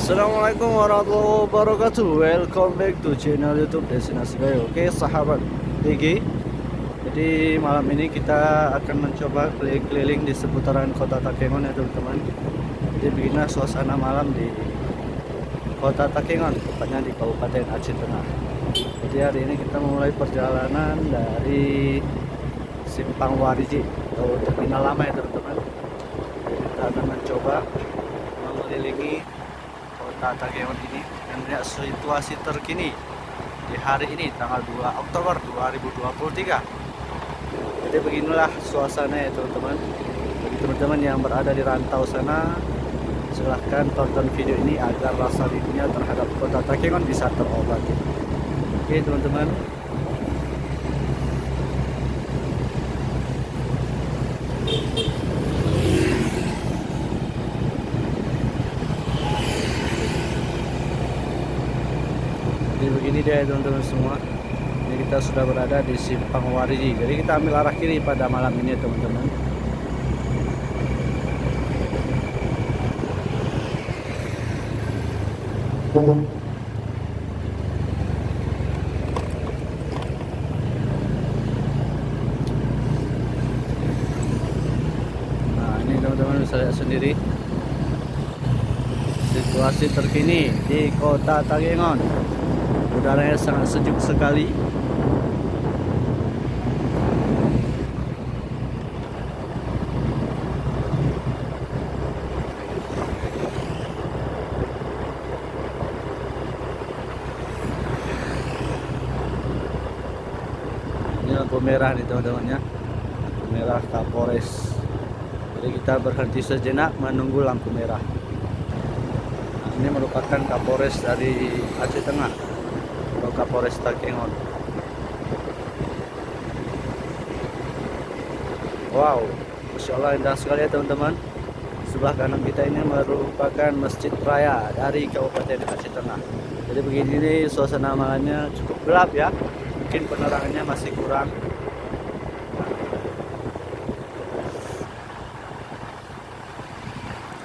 Assalamualaikum warahmatullahi wabarakatuh. Welcome back to channel YouTube Destinasi Gayo. Oke sahabat DG, jadi malam ini kita akan mencoba keliling-keliling di seputaran kota Takengon ya teman-teman. Jadi beginilah suasana malam di kota Takengon, tepatnya di Kabupaten Aceh Tengah. Jadi hari ini kita memulai perjalanan dari Simpang Wariji atau terminal lama ya teman-teman. Kita akan mencoba mengelilingi kota Takengon ini dan melihat situasi terkini di hari ini tanggal 2 Oktober 2023. Jadi beginilah suasana ya teman-teman. Bagi teman-teman yang berada di rantau sana, silahkan tonton video ini agar rasa rindunya terhadap kota Takengon bisa terobati. Oke teman-teman. Jadi begini dia teman-teman semua. Ini kita sudah berada di Simpang Wariji. Jadi kita ambil arah kiri pada malam ini teman-teman. Nah ini teman-teman bisa lihat sendiri situasi terkini di kota Takengon. Udaranya sangat sejuk sekali. Ini lampu merah nih teman-teman ya. Lampu merah Kapolres. Jadi kita berhenti sejenak menunggu lampu merah. Nah, ini merupakan Kapolres dari Aceh Tengah. Kapolres Takengon. Wow, Masya Allah indah sekali ya teman-teman. Sebelah kanan kita ini merupakan Masjid Raya dari Kabupaten Aceh Tengah. Jadi begini nih suasana malamnya, cukup gelap ya. Mungkin penerangannya masih kurang.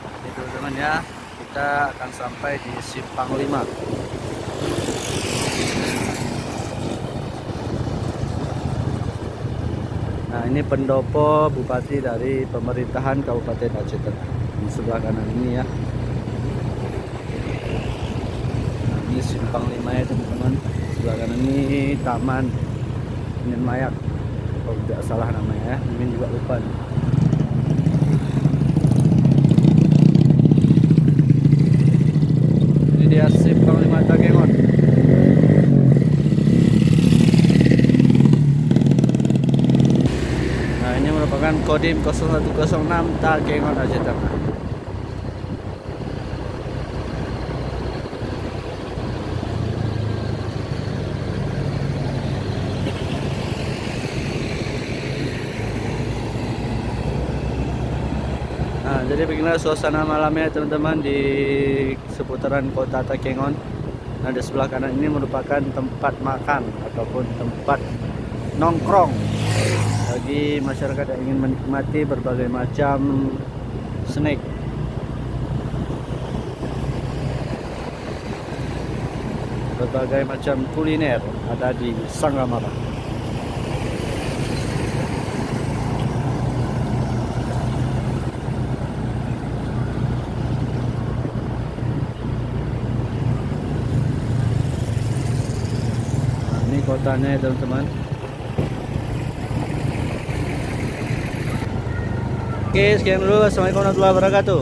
Ini teman-teman ya, kita akan sampai di Simpang 5. Nah ini pendopo bupati dari pemerintahan Kabupaten Aceh Tengah di sebelah kanan ini ya. Nah, ini Simpang 5 ya teman-teman. Sebelah kanan ini Taman Mimin Mayak, kalau tidak salah namanya ya. Mimin juga lupa nih. Ini dia Simpang 5 Takengon. Ini merupakan Kodim 0106 Takengon Aceh Tengah. Nah, jadi beginilah suasana malamnya teman-teman di seputaran kota Takengon. Nah, di sebelah kanan ini merupakan tempat makan ataupun tempat nongkrong bagi masyarakat yang ingin menikmati berbagai macam snack. Berbagai macam kuliner ada di Sanggamara. Nah, ini kotanya ya teman-teman. Oke, sekian dulu. Assalamualaikum warahmatullahi wabarakatuh.